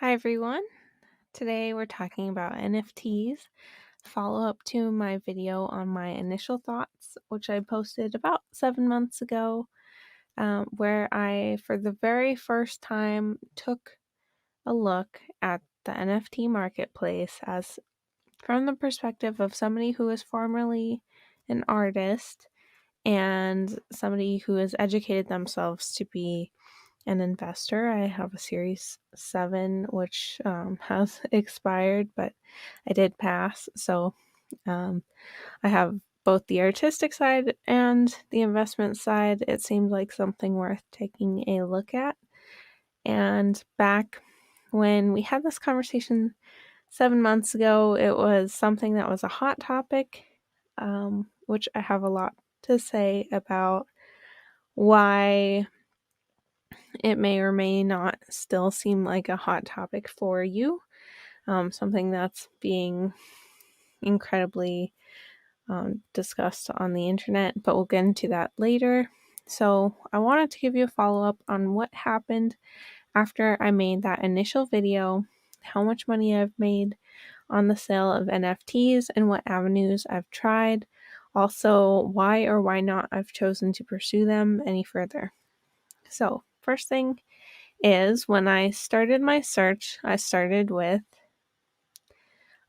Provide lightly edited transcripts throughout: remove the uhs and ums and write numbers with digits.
Hi everyone. Today we're talking about NFTs, follow up to my video on my initial thoughts, which I posted about 7 months ago, where I, for the very first time, took a look at the NFT marketplace as from the perspective of somebody who is formerly an artist and somebody who has educated themselves to be an investor. I have a Series 7, which has expired, but I did pass. So I have both the artistic side and the investment side. It seemed like something worth taking a look at. And back when we had this conversation 7 months ago, it was something that was a hot topic, which I have a lot to say about why it may or may not still seem like a hot topic for you, something that's being incredibly discussed on the internet, but we'll get into that later. So I wanted to give you a follow-up on what happened after I made that initial video, how much money I've made on the sale of NFTs and what avenues I've tried, also why or why not I've chosen to pursue them any further. So first thing is when I started my search, I started with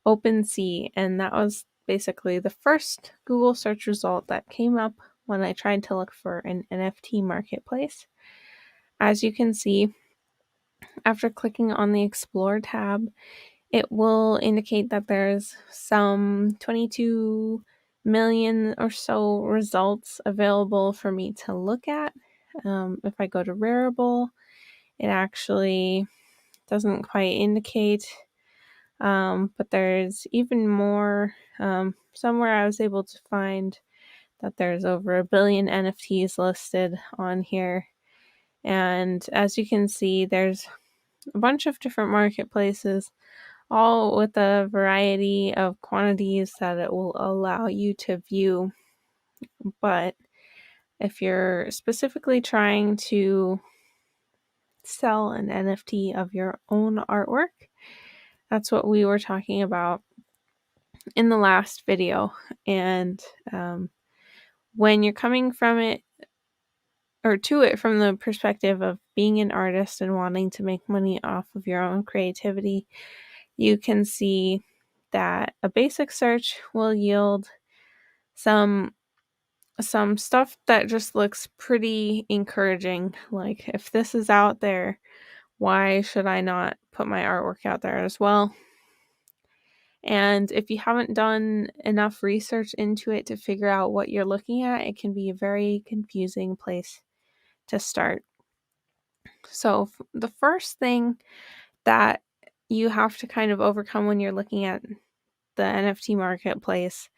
OpenSea, and that was basically the first Google search result that came up when I tried to look for an NFT marketplace. As you can see, after clicking on the Explore tab, it will indicate that there's some 22 million or so results available for me to look at. If I go to Rarible, it actually doesn't quite indicate, but there's even more. Somewhere I was able to find that there's over 1 billion NFTs listed on here. And as you can see, there's a bunch of different marketplaces, all with a variety of quantities that it will allow you to view. But if you're specifically trying to sell an NFT of your own artwork, that's what we were talking about in the last video. And when you're coming from it or to it from the perspective of being an artist and wanting to make money off of your own creativity, you can see that a basic search will yield some stuff that just looks pretty encouraging. Like, if this is out there, why should I not put my artwork out there as well? And if you haven't done enough research into it to figure out what you're looking at, it can be a very confusing place to start. So the first thing that you have to kind of overcome when you're looking at the NFT marketplace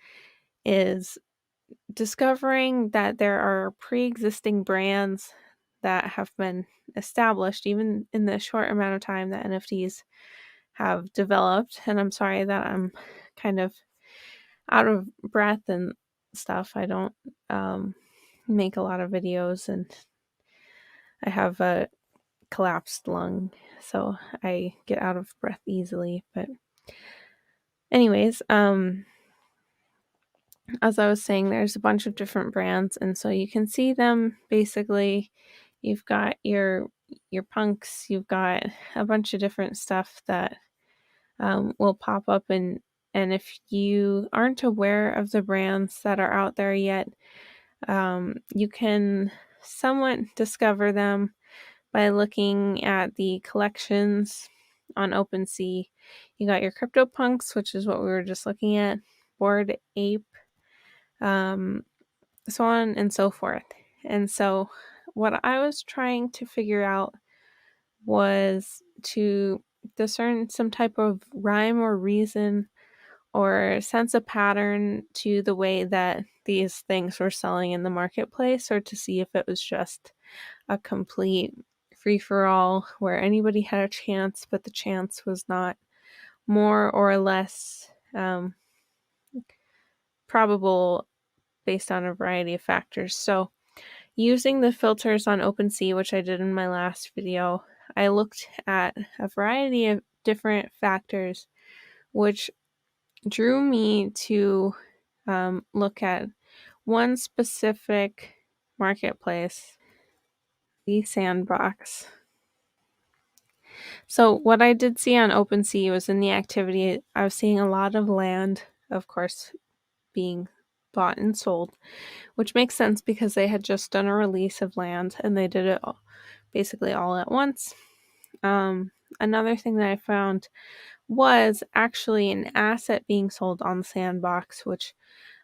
is discovering that there are pre-existing brands that have been established even in the short amount of time that NFTs have developed. And I'm sorry that I'm kind of out of breath and stuff. I don't make a lot of videos, and I have a collapsed lung, so I get out of breath easily. But anyways, as I was saying, there's a bunch of different brands, and so you can see them. Basically, you've got your punks, you've got a bunch of different stuff that will pop up, and if you aren't aware of the brands that are out there yet, you can somewhat discover them by looking at the collections on OpenSea. You got your CryptoPunks, which is what we were just looking at, Bored Ape, so on and so forth. And so what I was trying to figure out was to discern some type of rhyme or reason or sense a pattern to the way that these things were selling in the marketplace, or to see if it was just a complete free-for-all where anybody had a chance, but the chance was not more or less probable based on a variety of factors. So using the filters on OpenSea, which I did in my last video, I looked at a variety of different factors which drew me to look at one specific marketplace, the Sandbox. So what I did see on OpenSea was in the activity, I was seeing a lot of land, of course, being bought and sold, which makes sense because they had just done a release of land and they did it basically all at once. Another thing that I found was actually an asset being sold on the Sandbox, which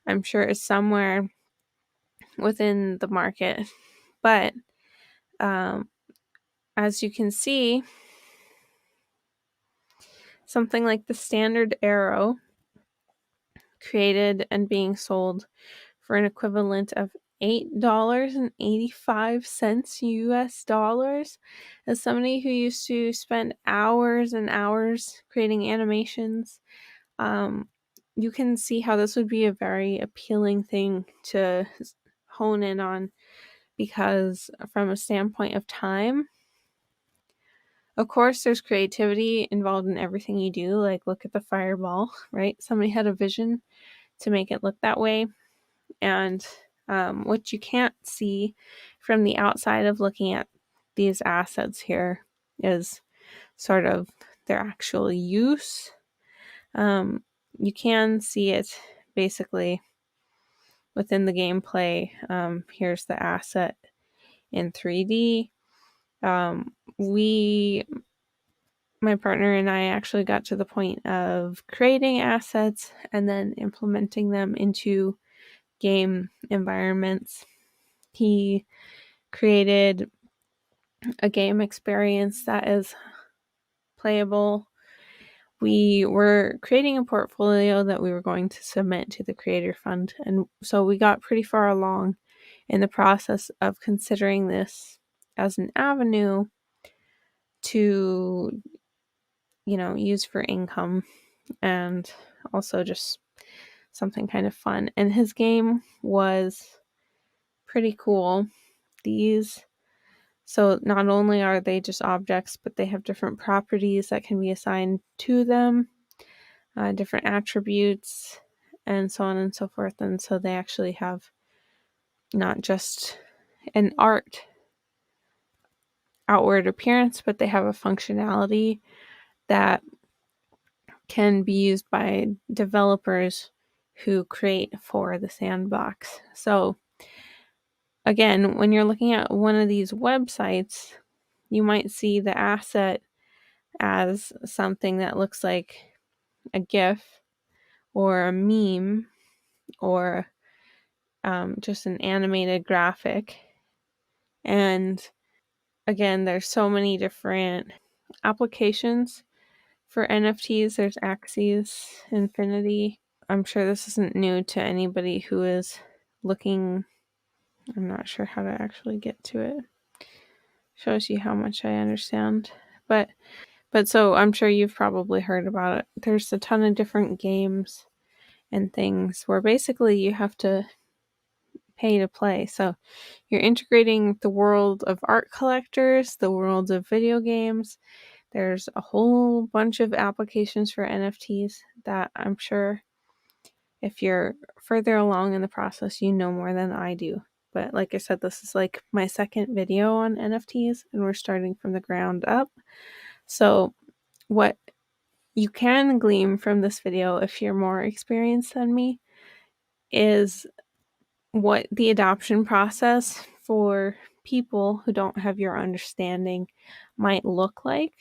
I'm sure is somewhere within the market. But as you can see, something like the standard arrow created and being sold for an equivalent of $8.85 US dollars. As somebody who used to spend hours and hours creating animations, you can see how this would be a very appealing thing to hone in on, because from a standpoint of time, of course, there's creativity involved in everything you do. Like, look at the fireball, right? Somebody had a vision to make it look that way. And what you can't see from the outside of looking at these assets here is sort of their actual use. You can see it basically within the gameplay. Here's the asset in 3D. My partner and I actually got to the point of creating assets and then implementing them into game environments. He created a game experience that is playable. We were creating a portfolio that we were going to submit to the Creator Fund, and so we got pretty far along in the process of considering this as an avenue to, use for income and also just something kind of fun. And his game was pretty cool. So not only are they just objects, but they have different properties that can be assigned to them, different attributes, and so on and so forth. And so they actually have not just an outward appearance, but they have a functionality that can be used by developers who create for the Sandbox. So again, when you're looking at one of these websites, you might see the asset as something that looks like a GIF or a meme or just an animated graphic. And again, there's so many different applications for NFTs. There's Axis, Infinity. I'm sure this isn't new to anybody who is looking. I'm not sure how to actually get to it. Shows you how much I understand. But so I'm sure you've probably heard about it. There's a ton of different games and things where basically you have to pay to play. So you're integrating the world of art collectors, the world of video games. There's a whole bunch of applications for NFTs that I'm sure if you're further along in the process, you know more than I do. But like I said, this is like my second video on NFTs and we're starting from the ground up. So what you can glean from this video, if you're more experienced than me, is what the adoption process for people who don't have your understanding might look like.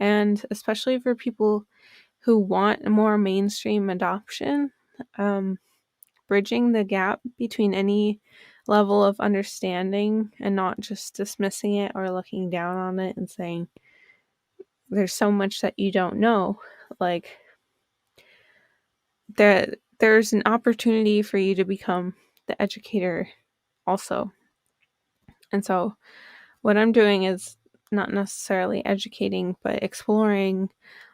And especially for people who want more mainstream adoption, bridging the gap between any level of understanding and not just dismissing it or looking down on it and saying, there's so much that you don't know. Like, there's an opportunity for you to become the educator also. And so what I'm doing is not necessarily educating, but exploring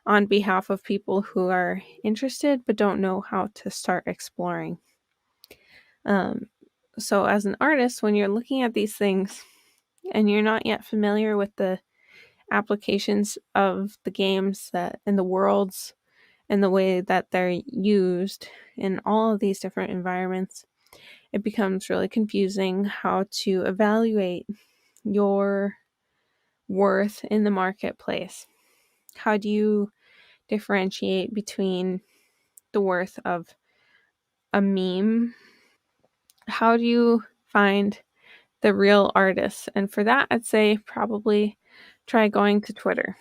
on behalf of people who are interested but don't know how to start exploring. So as an artist, when you're looking at these things and you're not yet familiar with the applications of the games that in the worlds and the way that they're used in all of these different environments, it becomes really confusing how to evaluate your worth in the marketplace. How do you differentiate between the worth of a meme? How do you find the real artists? And for that, I'd say probably try going to Twitter.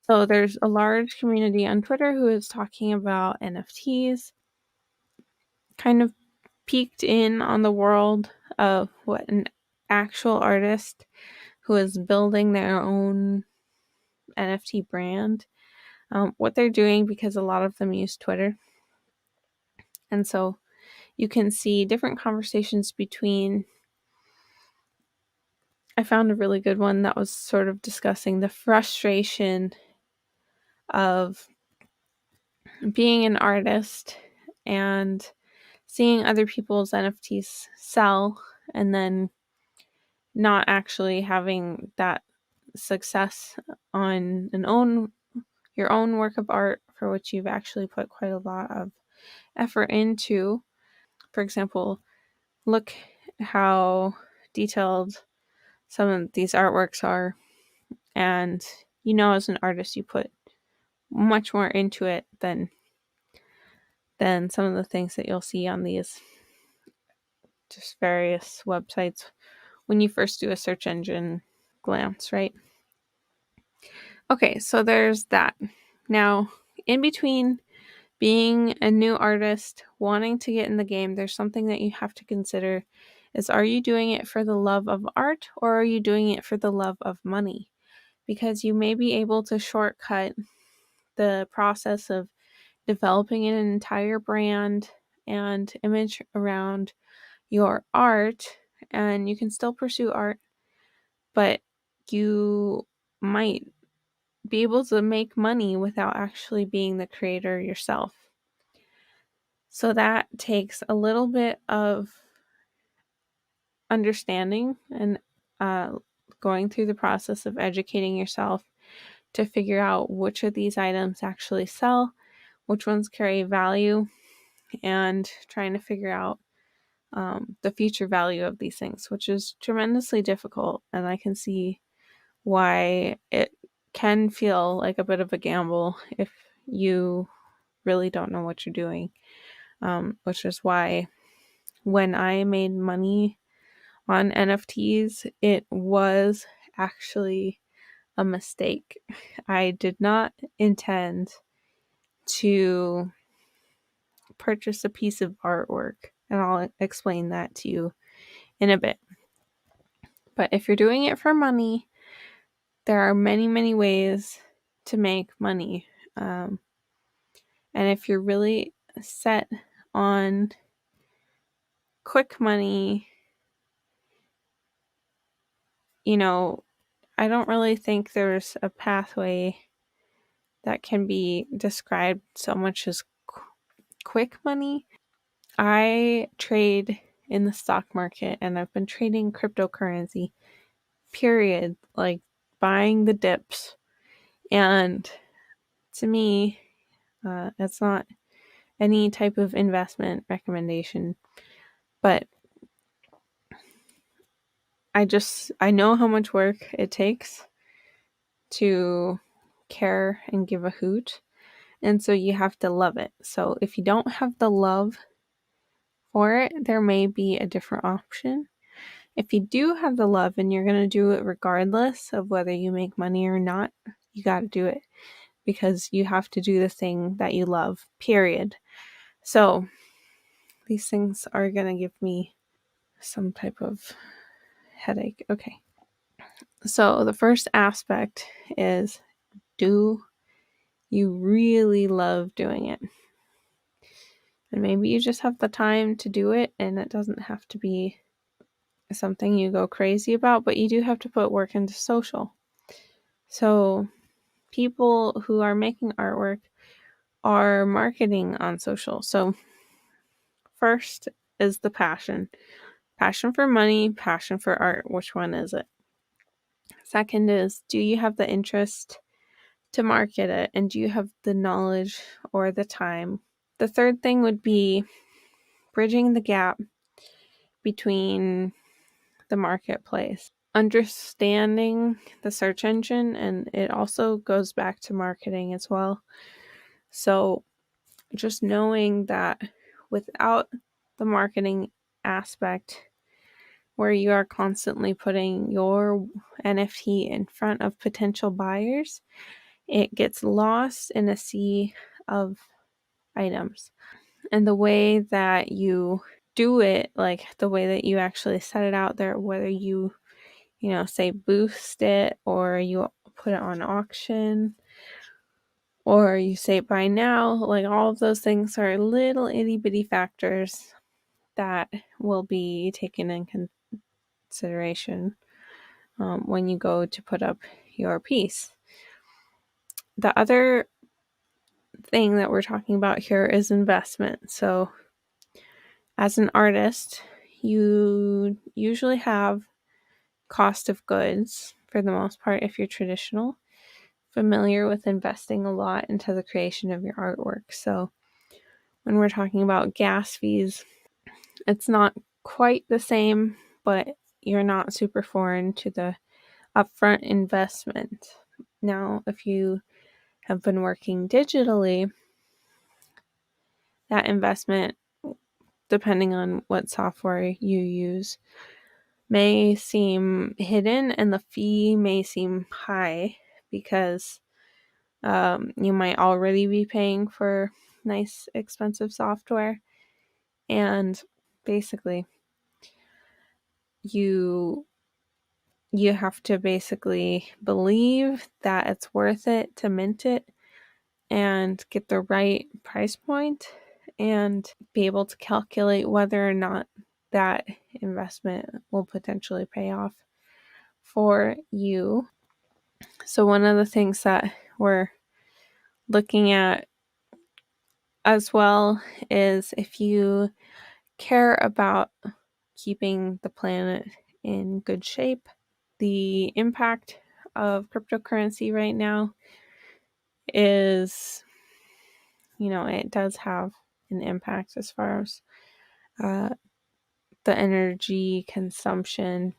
So there's a large community on Twitter who is talking about NFTs, kind of peeked in on the world of what an actual artist who is building their own NFT brand, what they're doing, because a lot of them use Twitter. And so you can see different conversations between. I found a really good one that was sort of discussing the frustration of being an artist and seeing other people's NFTs sell and then not actually having that success on your own work of art for which you've actually put quite a lot of effort into. For example, look how detailed some of these artworks are, and as an artist you put much more into it than some of the things that you'll see on these just various websites when you first do a search engine glance, right? Okay, so there's that. Now, in between being a new artist, wanting to get in the game, there's something that you have to consider is, are you doing it for the love of art or are you doing it for the love of money? Because you may be able to shortcut the process of developing an entire brand and image around your art, and you can still pursue art, but you might be able to make money without actually being the creator yourself. So that takes a little bit of understanding and going through the process of educating yourself to figure out which of these items actually sell, which ones carry value, and trying to figure out the future value of these things, which is tremendously difficult. And I can see why it can feel like a bit of a gamble if you really don't know what you're doing, which is why when I made money on NFTs, it was actually a mistake. I did not intend to purchase a piece of artwork, and I'll explain that to you in a bit. But if you're doing it for money, there are many, many ways to make money. And if you're really set on quick money, I don't really think there's a pathway that can be described so much as quick money. I trade in the stock market and I've been trading cryptocurrency, period, like buying the dips. And to me, it's not any type of investment recommendation, but I know how much work it takes to care and give a hoot. And so you have to love it. So if you don't have the love for it, there may be a different option. If you do have the love and you're going to do it regardless of whether you make money or not, you got to do it because you have to do the thing that you love, period. So these things are going to give me some type of headache. Okay. So the first aspect is, do you really love doing it? And maybe you just have the time to do it and it doesn't have to be something you go crazy about, but you do have to put work into social. So people who are making artwork are marketing on social. So first is the passion for money, passion for art. Which one is it? Second is, do you have the interest to market it, and do you have the knowledge or the time? The third thing would be bridging the gap between the marketplace, understanding the search engine, and it also goes back to marketing as well. So just knowing that without the marketing aspect, where you are constantly putting your NFT in front of potential buyers, it gets lost in a sea of items. And the way that you do it, like the way that you actually set it out there, whether you say boost it, or you put it on auction, or you say buy now, like all of those things are little itty bitty factors that will be taken in consideration when you go to put up your piece. The other thing that we're talking about here is investment. So as an artist, you usually have cost of goods for the most part if you're traditional, familiar with investing a lot into the creation of your artwork. So when we're talking about gas fees, it's not quite the same, but you're not super foreign to the upfront investment. Now, if you have been working digitally, that investment, depending on what software you use, may seem hidden and the fee may seem high because you might already be paying for nice, expensive software. And basically, you have to basically believe that it's worth it to mint it and get the right price point and be able to calculate whether or not that investment will potentially pay off for you. So one of the things that we're looking at as well is, if you care about keeping the planet in good shape, the impact of cryptocurrency right now is, it does have an impact as far as the energy consumption.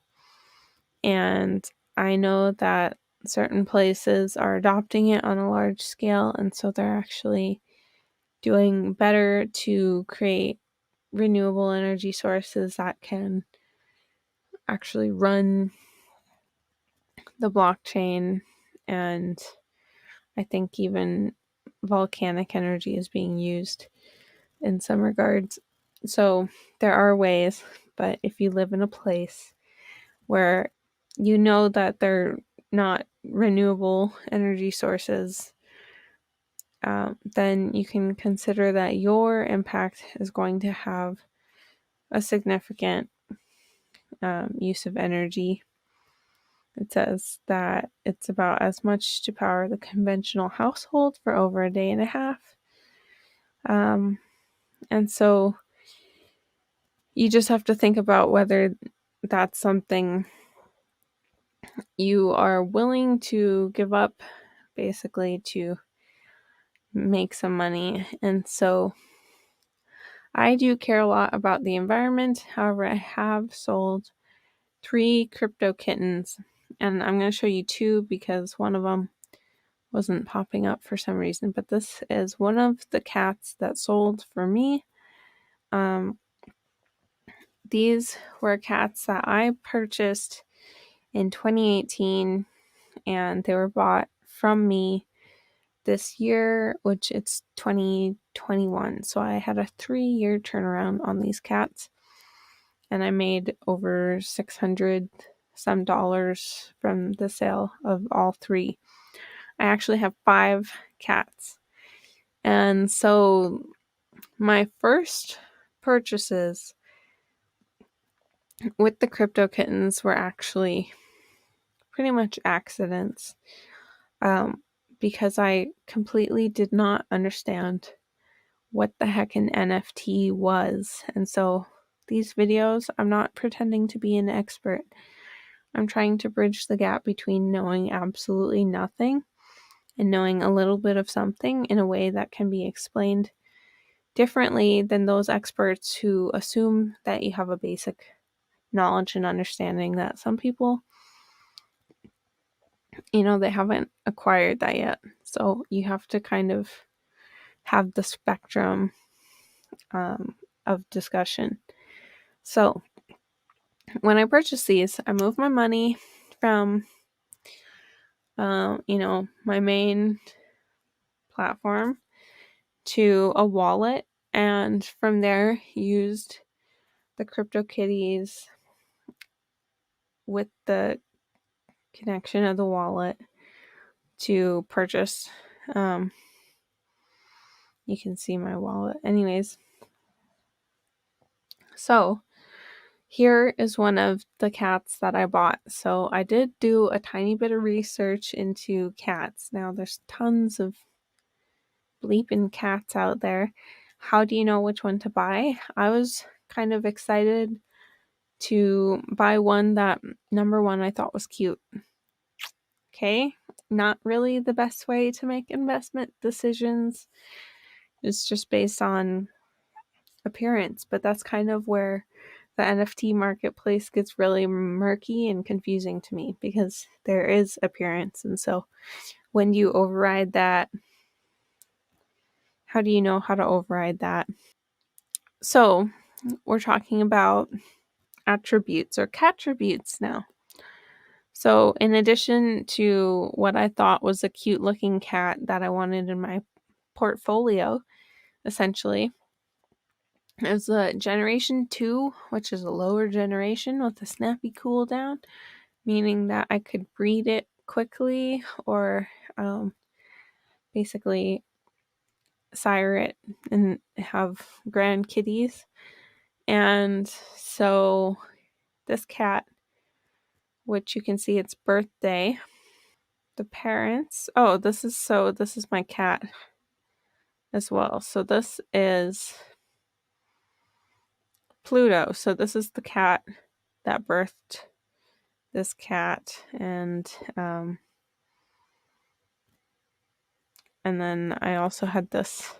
And I know that certain places are adopting it on a large scale, and so they're actually doing better to create renewable energy sources that can actually run the blockchain. And I think even volcanic energy is being used in some regards. So there are ways, but if you live in a place where you know that they're not renewable energy sources, then you can consider that your impact is going to have a significant use of energy. It says that it's about as much to power the conventional household for over a day and a half. And so you just have to think about whether that's something you are willing to give up, basically, to make some money. And so I do care a lot about the environment. However, I have sold 3 crypto kittens, and I'm going to show you 2 because one of them wasn't popping up for some reason, but this is one of the cats that sold for me. These were cats that I purchased in 2018, and they were bought from me this year, which it's 2021. So I had a 3-year turnaround on these cats, and I made over $600 some dollars from the sale of all 3. I actually have 5 cats. And so my first purchases with the crypto kittens were actually pretty much accidents, because I completely did not understand what the heck an NFT was. And so these videos, I'm not pretending to be an expert. I'm trying to bridge the gap between knowing absolutely nothing and knowing a little bit of something in a way that can be explained differently than those experts who assume that you have a basic knowledge and understanding that some people, they haven't acquired that yet. So you have to kind of have the spectrum of discussion. So when I purchased these, I moved my money from, my main platform to a wallet, and from there used the CryptoKitties with the connection of the wallet to purchase. You can see my wallet. Anyways, so here is one of the cats that I bought. So I did do a tiny bit of research into cats. Now there's tons of bleeping cats out there. How do you know which one to buy? I was kind of excited to buy one that, number one, I thought was cute. Okay, not really the best way to make investment decisions. It's just based on appearance, but that's kind of where the NFT marketplace gets really murky and confusing to me, because there is appearance. And so when you override that, how do you know how to override that? So we're talking about attributes or cattributes now. So in addition to what I thought was a cute looking cat that I wanted in my portfolio, essentially, is a generation 2, which is a lower generation with a snappy cooldown, meaning that I could breed it quickly or basically sire it and have grand kitties. And so this cat, which you can see its birthday, the parents, this is my cat as well. So this is Pluto. So this is the cat that birthed this cat, and then I also had this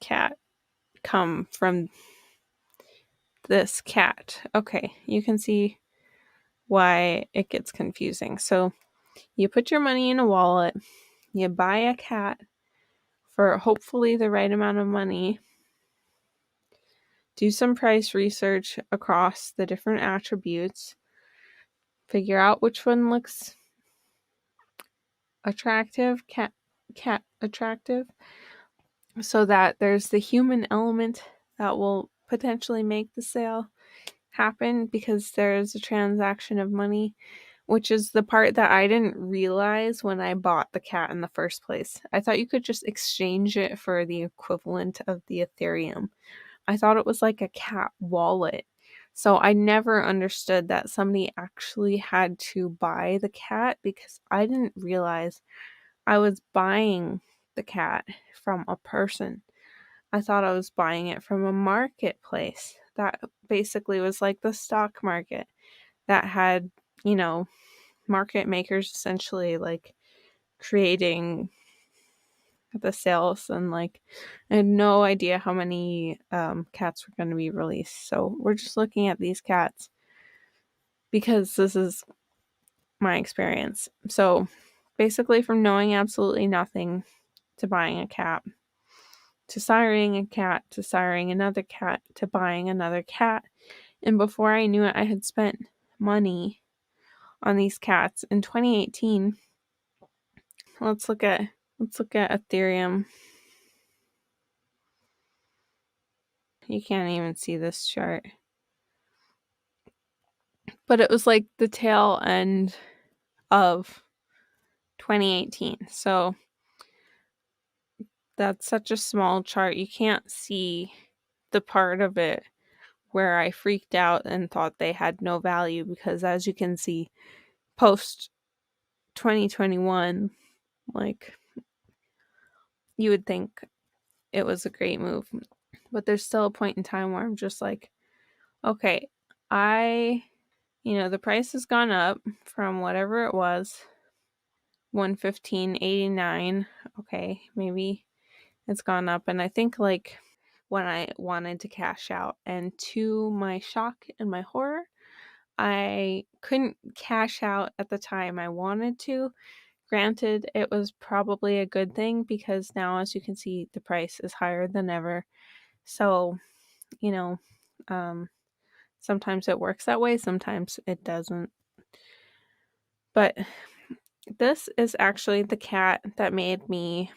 cat come from this cat. Okay, you can see why it gets confusing. So you put your money in a wallet, you buy a cat for hopefully the right amount of money, do some price research across the different attributes, figure out which one looks attractive, cat attractive, so that there's the human element that will potentially make the sale happen, because there's a transaction of money, which is the part that I didn't realize when I bought the cat in the first place. I thought you could just exchange it for the equivalent of the Ethereum. I thought it was like a cat wallet. So I never understood that somebody actually had to buy the cat, because I didn't realize I was buying the cat from a person. I thought I was buying it from a marketplace that basically was like the stock market that had, market makers essentially like creating the sales, and like I had no idea how many cats were going to be released. So we're just looking at these cats because this is my experience. So basically, from knowing absolutely nothing to buying a cat, to siring a cat, to siring another cat, to buying another cat. And before I knew it, I had spent money on these cats. In 2018, let's look at Ethereum. You can't even see this chart. But it was like the tail end of 2018. So that's such a small chart. You can't see the part of it where I freaked out and thought they had no value, because as you can see, post 2021, like, you would think it was a great move. But there's still a point in time where I'm just like, okay, I The price has gone up from whatever it was, $115.89. Okay, maybe it's gone up. And I think like when I wanted to cash out, and to my shock and my horror, I couldn't cash out at the time I wanted to. Granted, it was probably a good thing because now, as you can see, the price is higher than ever. So, sometimes it works that way, sometimes it doesn't. But this is actually the cat that made me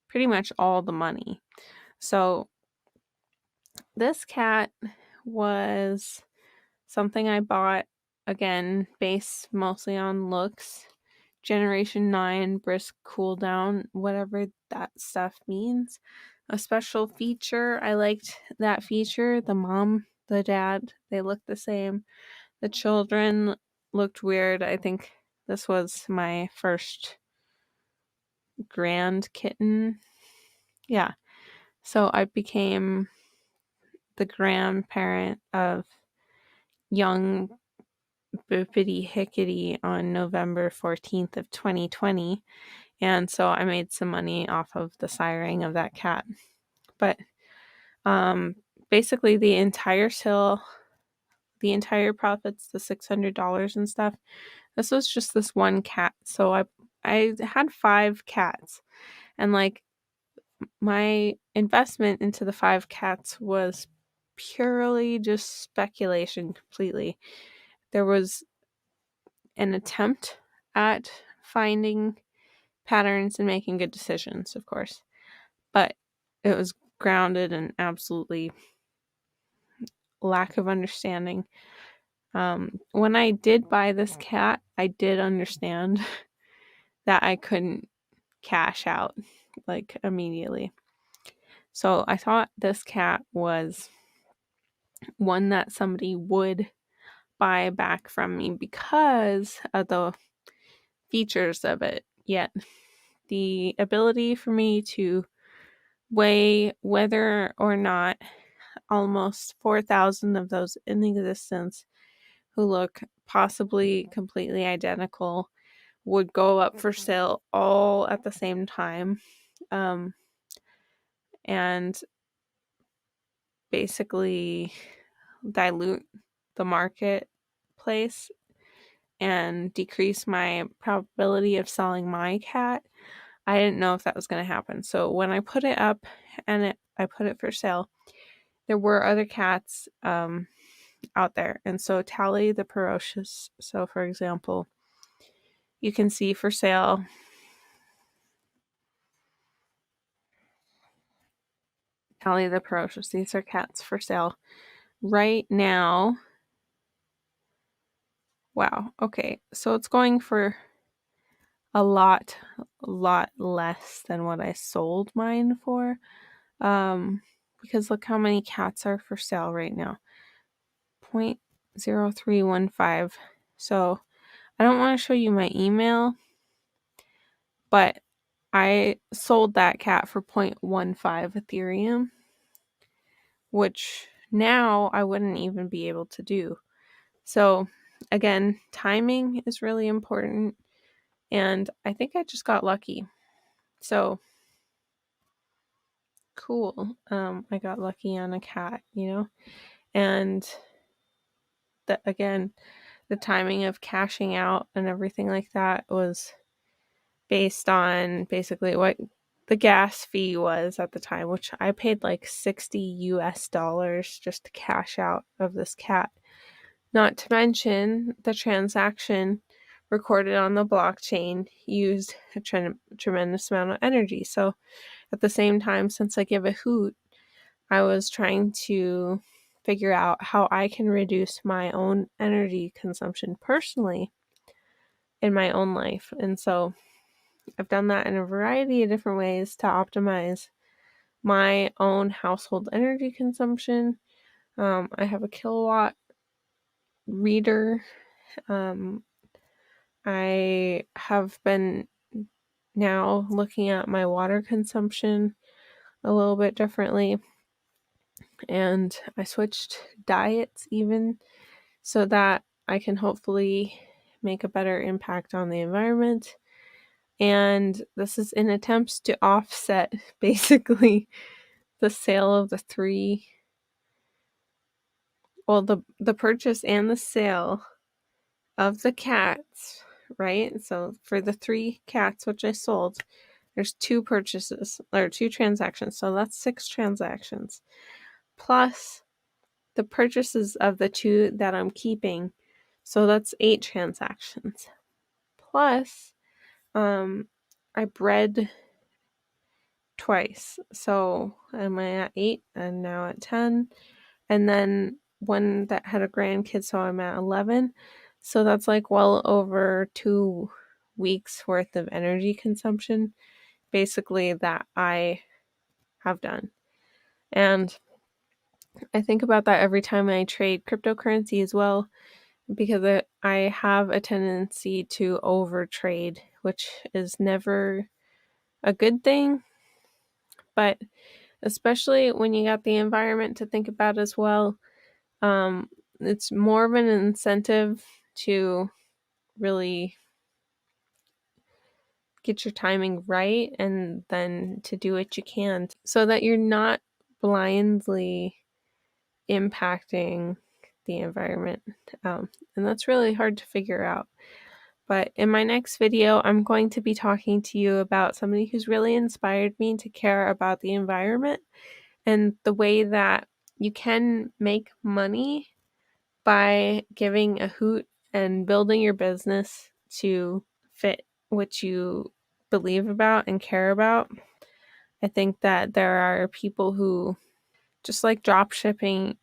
pretty much all the money. So this cat was something I bought, again, based mostly on looks. Generation 9, brisk cooldown, whatever that stuff means. A special feature, I liked that feature. The mom, the dad, they looked the same. The children looked weird. I think this was my first grand kitten. Yeah. So I became the grandparent of young Boopity Hickety on November 14th of 2020. And so I made some money off of the siring of that cat. But basically the entire sale, the entire profits, the $600 and stuff, this was just this one cat. So I had 5 cats, and like my investment into the 5 cats was purely just speculation completely. There was an attempt at finding patterns and making good decisions, of course, but it was grounded in absolutely lack of understanding. When I did buy this cat, I did understand that I couldn't cash out like immediately. So I thought this cat was one that somebody would buy back from me because of the features of it. Yet the ability for me to weigh whether or not almost 4,000 of those in existence who look possibly completely identical would go up for sale all at the same time, and basically dilute the marketplace and decrease my probability of selling my cat. I didn't know if that was going to happen. So when I put it up and I put it for sale, there were other cats out there. And so Tally the Ferocious. So for example, you can see for sale Tally the Ferocious. These are cats for sale right now. Wow. Okay. So it's going for a lot less than what I sold mine for. Because look how many cats are for sale right now. 0.0315. So I don't want to show you my email, but I sold that cat for 0.15 Ethereum, which now I wouldn't even be able to do. So again, timing is really important, and I think I just got lucky. So cool. I got lucky on a cat, and again, the timing of cashing out and everything like that was based on basically what the gas fee was at the time, which I paid like $60 just to cash out of this cat. Not to mention the transaction recorded on the blockchain used a tremendous amount of energy. So at the same time, since I give a hoot, I was trying to figure out how I can reduce my own energy consumption personally in my own life. And so I've done that in a variety of different ways to optimize my own household energy consumption. I have a kilowatt reader. I have been now looking at my water consumption a little bit differently, and I switched diets even so that I can hopefully make a better impact on the environment. And this is in attempts to offset basically the sale of the purchase and the sale of the cats, right? So for the 3 cats which I sold, there's 2 purchases or 2 transactions. So that's 6 transactions. Plus the purchases of the 2 that I'm keeping. So that's 8 transactions. Plus, I bred twice. So am I at 8 and now at 10? And then one that had a grandkid, so I'm at 11. So that's like well over 2 weeks worth of energy consumption, basically, that I have done. And I think about that every time I trade cryptocurrency as well, because I have a tendency to overtrade, which is never a good thing. But especially when you got the environment to think about as well, it's more of an incentive to really get your timing right and then to do what you can so that you're not blindly impacting the environment. And that's really hard to figure out. But in my next video, I'm going to be talking to you about somebody who's really inspired me to care about the environment and the way that you can make money by giving a hoot and building your business to fit what you believe about and care about. I think that there are people who, just like drop shipping,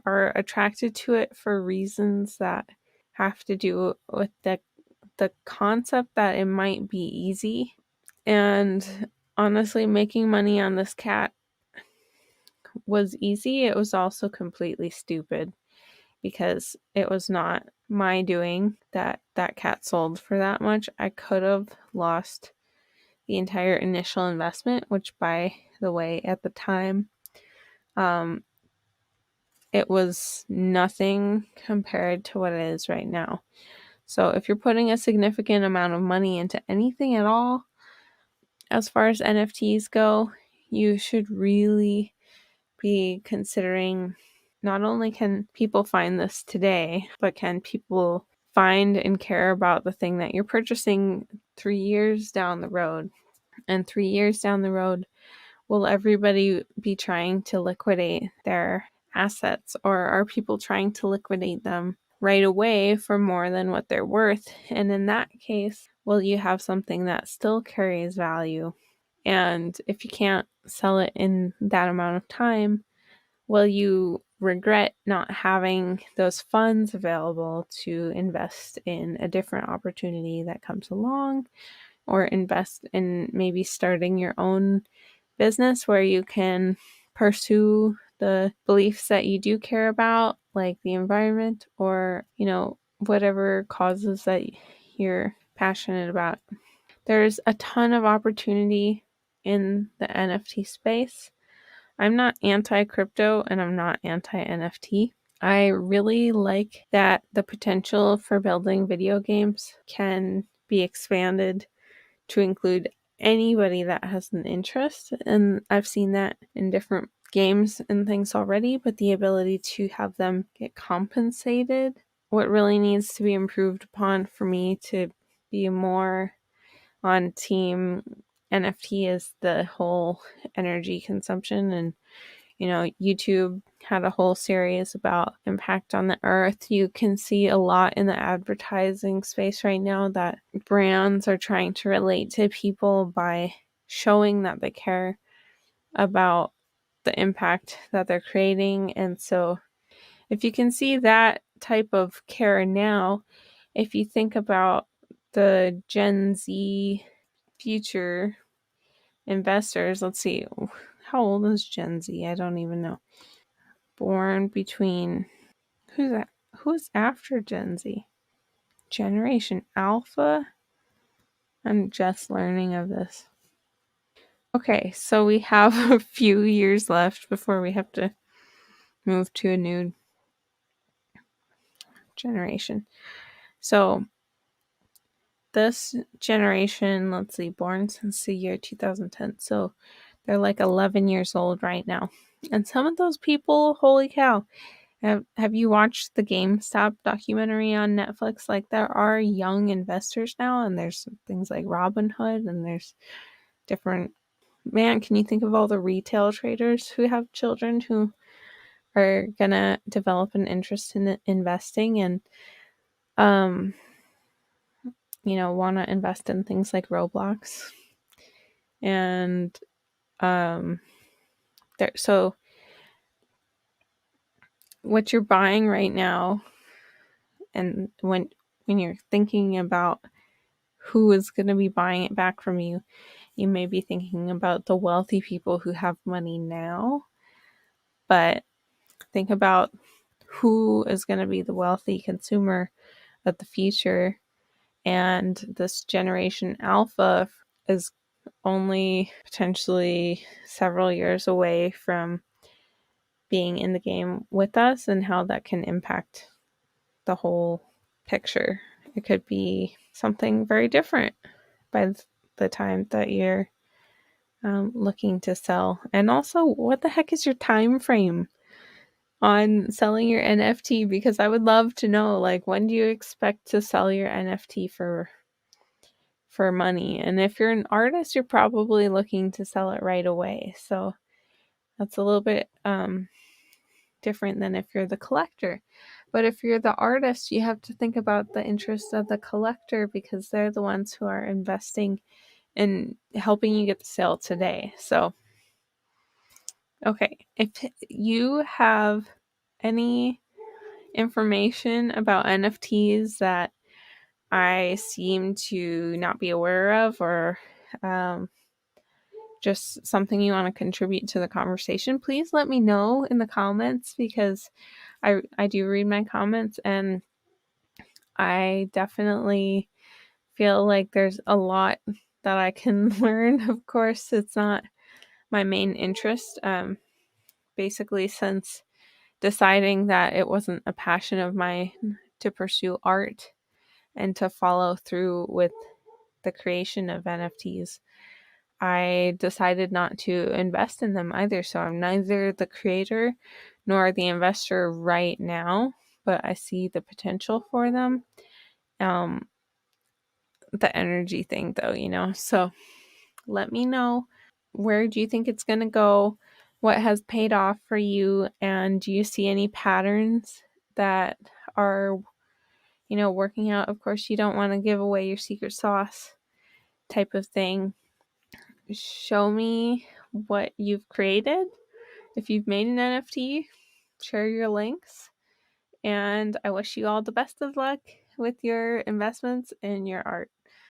are attracted to it for reasons that have to do with the concept that it might be easy. And honestly, making money on this cat was easy. It was also completely stupid because it was not my doing that cat sold for that much. I could have lost the entire initial investment, which, by the way, at the time, it was nothing compared to what it is right now. So if you're putting a significant amount of money into anything at all, as far as NFTs go, you should really be considering, not only can people find this today, but can people find and care about the thing that you're purchasing 3 years down the road? And 3 years down the road, will everybody be trying to liquidate their assets, or are people trying to liquidate them right away for more than what they're worth? And in that case, will you have something that still carries value? And if you can't sell it in that amount of time, will you regret not having those funds available to invest in a different opportunity that comes along, or invest in maybe starting your own business where you can pursue the beliefs that you do care about, like the environment, or, whatever causes that you're passionate about? There's a ton of opportunity in the NFT space. I'm not anti-crypto and I'm not anti-NFT. I really like that the potential for building video games can be expanded to include anybody that has an interest. And I've seen that in different games and things already, but the ability to have them get compensated, what really needs to be improved upon for me to be more on team NFT is the whole energy consumption. And YouTube had a whole series about impact on the earth. You can see a lot in the advertising space right now that brands are trying to relate to people by showing that they care about the impact that they're creating. And so if you can see that type of care now, if you think about the Gen Z future investors, let's see, how old is Gen Z? I don't even know. Born between, who's that? Who's after Gen Z? Generation Alpha? I'm just learning of this. Okay, so we have a few years left before we have to move to a new generation. So this generation, let's see, born since the year 2010. So they're like 11 years old right now. And some of those people, holy cow. Have you watched the GameStop documentary on Netflix? Like, there are young investors now, and there's things like Robinhood, and there's different. Man, can you think of all the retail traders who have children who are gonna develop an interest in investing and, want to invest in things like Roblox, and so what you're buying right now, and when you're thinking about who is going to be buying it back from you, you may be thinking about the wealthy people who have money now, but think about who is going to be the wealthy consumer of the future. And this generation alpha is only potentially several years away from being in the game with us, and how that can impact the whole picture. It could be something very different by the time that you're looking to sell. And also, what the heck is your time frame on selling your NFT? Because I would love to know, like, when do you expect to sell your NFT for money? And if you're an artist, you're probably looking to sell it right away. So that's a little bit different than if you're the collector. But if you're the artist, you have to think about the interest of the collector, because they're the ones who are investing in helping you get the sale today. So, okay, if you have any information about NFTs that I seem to not be aware of, or just something you want to contribute to the conversation, please let me know in the comments, because I do read my comments, and I definitely feel like there's a lot that I can learn. Of course, it's not my main interest. Basically, since deciding that it wasn't a passion of mine to pursue art and to follow through with the creation of NFTs, I decided not to invest in them either. So I'm neither the creator nor the investor right now, but I see the potential for them. The energy thing, though. So let me know, where do you think it's going to go? What has paid off for you? And do you see any patterns that are, working out? Of course, you don't want to give away your secret sauce type of thing. Show me what you've created. If you've made an NFT, share your links. And I wish you all the best of luck with your investments and your art.